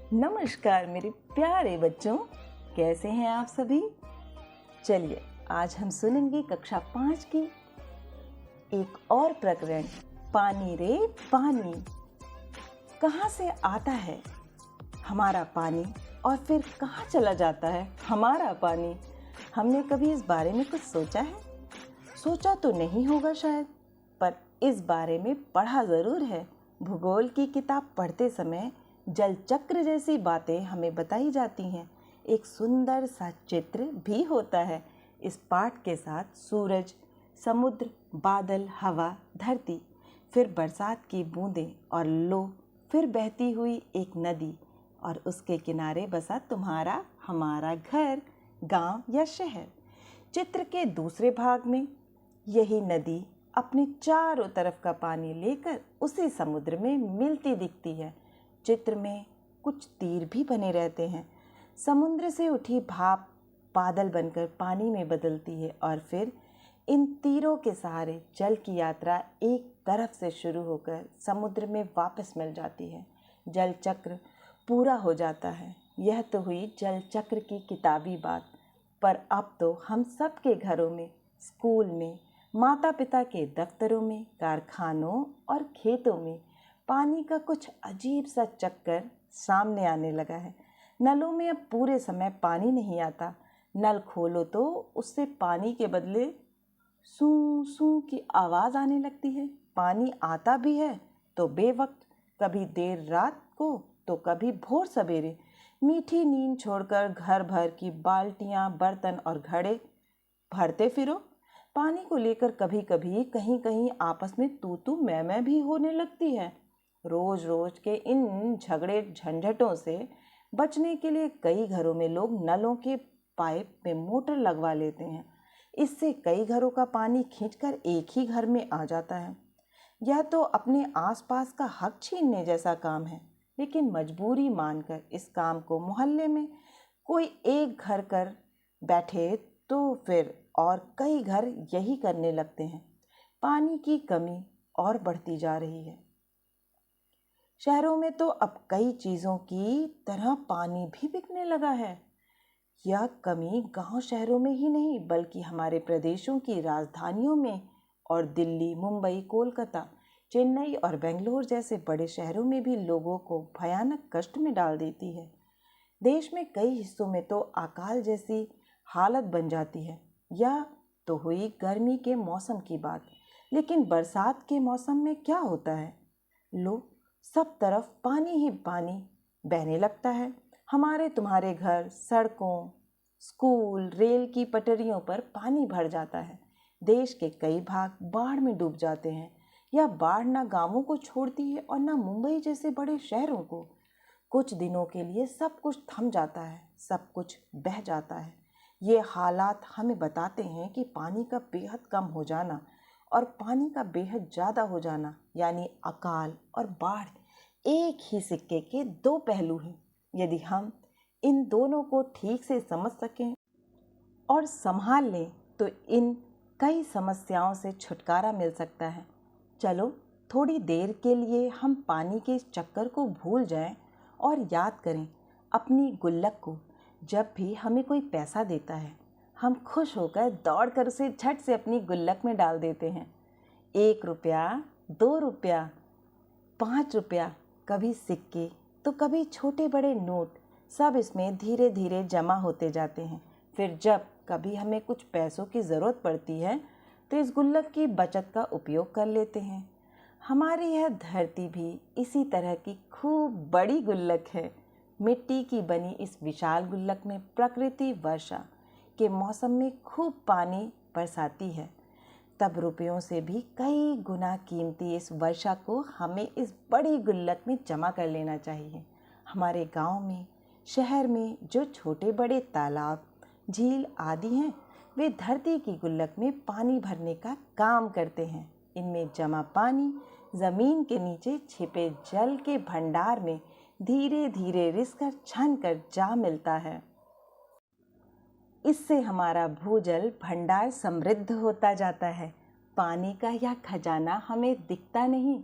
नमस्कार मेरे प्यारे बच्चों, कैसे हैं आप सभी। चलिए आज हम सुनेंगे कक्षा 5 की एक और प्रकरण, पानी रे पानी। कहाँ से आता है हमारा पानी और फिर कहाँ चला जाता है हमारा पानी। हमने कभी इस बारे में कुछ सोचा है? सोचा तो नहीं होगा शायद, पर इस बारे में पढ़ा ज़रूर है। भूगोल की किताब पढ़ते समय जल चक्र जैसी बातें हमें बताई जाती हैं। एक सुंदर सा चित्र भी होता है। इस पाठ के साथ सूरज, समुद्र, बादल, हवा, धरती, फिर बरसात की बूंदें और लो, फिर बहती हुई एक नदी और उसके किनारे बसा तुम्हारा हमारा घर, गांव या शहर। चित्र के दूसरे भाग में यही नदी अपने चारों तरफ का पानी लेकर उसी समुद्र में मिलती दिखती है। चित्र में कुछ तीर भी बने रहते हैं। समुद्र से उठी भाप बादल बनकर पानी में बदलती है और फिर इन तीरों के सहारे जल की यात्रा एक तरफ से शुरू होकर समुद्र में वापस मिल जाती है। जल चक्र पूरा हो जाता है। यह तो हुई जल चक्र की किताबी बात, पर अब तो हम सब के घरों में, स्कूल में, माता पिता के दफ्तरों में, कारखानों और खेतों में पानी का कुछ अजीब सा चक्कर सामने आने लगा है। नलों में अब पूरे समय पानी नहीं आता। नल खोलो तो उससे पानी के बदले सूं सूं की आवाज़ आने लगती है। पानी आता भी है तो बेवक्त, कभी देर रात को तो कभी भोर सवेरे। मीठी नींद छोड़कर घर भर की बाल्टियाँ, बर्तन और घड़े भरते फिरो। पानी को लेकर कभी कभी कहीं कहीं आपस में तू तू मैं भी होने लगती है। रोज रोज के इन झगड़े झंझटों से बचने के लिए कई घरों में लोग नलों के पाइप में मोटर लगवा लेते हैं। इससे कई घरों का पानी खींचकर एक ही घर में आ जाता है। यह तो अपने आसपास का हक छीनने जैसा काम है, लेकिन मजबूरी मानकर इस काम को मोहल्ले में कोई एक घर कर बैठे तो फिर और कई घर यही करने लगते हैं। पानी की कमी और बढ़ती जा रही है। शहरों में तो अब कई चीज़ों की तरह पानी भी बिकने लगा है। यह कमी गांव शहरों में ही नहीं बल्कि हमारे प्रदेशों की राजधानियों में और दिल्ली, मुंबई, कोलकाता, चेन्नई और बेंगलोर जैसे बड़े शहरों में भी लोगों को भयानक कष्ट में डाल देती है। देश में कई हिस्सों में तो अकाल जैसी हालत बन जाती है। यह तो हुई गर्मी के मौसम की बात, लेकिन बरसात के मौसम में क्या होता है? लो, सब तरफ पानी ही पानी बहने लगता है। हमारे तुम्हारे घर, सड़कों, स्कूल, रेल की पटरियों पर पानी भर जाता है। देश के कई भाग बाढ़ में डूब जाते हैं। यह बाढ़ ना गांवों को छोड़ती है और ना मुंबई जैसे बड़े शहरों को। कुछ दिनों के लिए सब कुछ थम जाता है, सब कुछ बह जाता है। ये हालात हमें बताते हैं कि पानी का बेहद कम हो जाना और पानी का बेहद ज़्यादा हो जाना यानी अकाल और बाढ़ एक ही सिक्के के दो पहलू हैं। यदि हम इन दोनों को ठीक से समझ सकें और संभाल लें तो इन कई समस्याओं से छुटकारा मिल सकता है। चलो थोड़ी देर के लिए हम पानी के इस चक्कर को भूल जाएं और याद करें अपनी गुल्लक को। जब भी हमें कोई पैसा देता है, हम खुश होकर दौड़कर उसे झट से अपनी गुल्लक में डाल देते हैं। 1 रुपया, 2 रुपया, 5 रुपया, कभी सिक्के तो कभी छोटे बड़े नोट, सब इसमें धीरे धीरे जमा होते जाते हैं। फिर जब कभी हमें कुछ पैसों की ज़रूरत पड़ती है तो इस गुल्लक की बचत का उपयोग कर लेते हैं। हमारी यह धरती भी इसी तरह की खूब बड़ी गुल्लक है। मिट्टी की बनी इस विशाल गुल्लक में प्रकृति वर्षा के मौसम में खूब पानी बरसाती है। तब रुपयों से भी कई गुना कीमती इस वर्षा को हमें इस बड़ी गुल्लक में जमा कर लेना चाहिए। हमारे गांव में, शहर में जो छोटे बड़े तालाब, झील आदि हैं, वे धरती की गुल्लक में पानी भरने का काम करते हैं। इनमें जमा पानी ज़मीन के नीचे छिपे जल के भंडार में धीरे धीरे रिसकर छन कर जा मिलता है। इससे हमारा भूजल भंडार समृद्ध होता जाता है। पानी का यह खजाना हमें दिखता नहीं,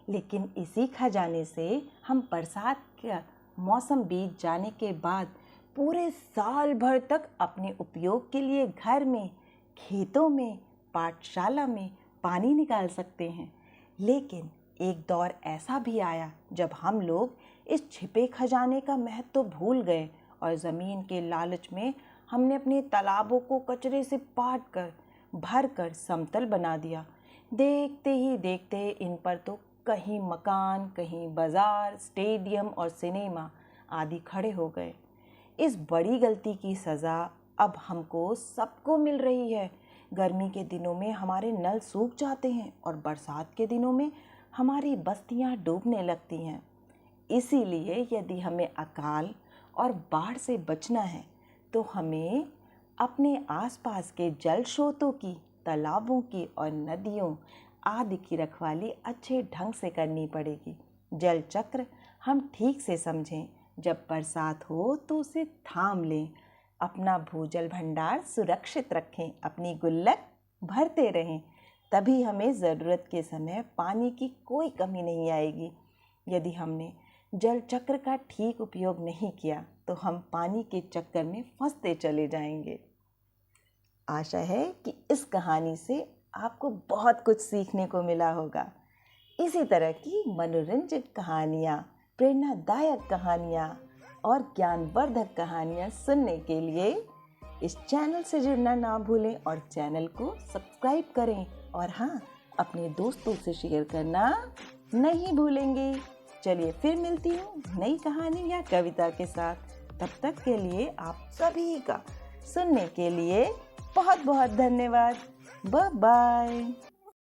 लेकिन इसी खजाने से हम बरसात का मौसम बीत जाने के बाद पूरे साल भर तक अपने उपयोग के लिए घर में, खेतों में, पाठशाला में पानी निकाल सकते हैं। लेकिन एक दौर ऐसा भी आया जब हम लोग इस छिपे खजाने का महत्व तो भूल गए और ज़मीन के लालच में हमने अपने तालाबों को कचरे से पाट कर भर कर समतल बना दिया। देखते ही देखते इन पर तो कहीं मकान, कहीं बाजार, स्टेडियम और सिनेमा आदि खड़े हो गए। इस बड़ी गलती की सज़ा अब हमको सबको मिल रही है। गर्मी के दिनों में हमारे नल सूख जाते हैं और बरसात के दिनों में हमारी बस्तियां डूबने लगती हैं। इसीलिए यदि हमें अकाल और बाढ़ से बचना है तो हमें अपने आसपास के जल स्रोतों की, तालाबों की और नदियों आदि की रखवाली अच्छे ढंग से करनी पड़ेगी। जल चक्र हम ठीक से समझें। जब बरसात हो तो उसे थाम लें, अपना भूजल भंडार सुरक्षित रखें, अपनी गुल्लक भरते रहें। तभी हमें ज़रूरत के समय पानी की कोई कमी नहीं आएगी। यदि हमने जल चक्र का ठीक उपयोग नहीं किया तो हम पानी के चक्कर में फंसते चले जाएंगे। आशा है कि इस कहानी से आपको बहुत कुछ सीखने को मिला होगा। इसी तरह की मनोरंजक कहानियाँ, प्रेरणादायक कहानियाँ और ज्ञानवर्धक कहानियाँ सुनने के लिए इस चैनल से जुड़ना ना भूलें और चैनल को सब्सक्राइब करें। और हाँ, अपने दोस्तों से शेयर करना नहीं भूलेंगे। चलिए फिर मिलती हूँ नई कहानी या कविता के साथ। तब तक के लिए आप सभी का सुनने के लिए बहुत बहुत धन्यवाद। Bye bye.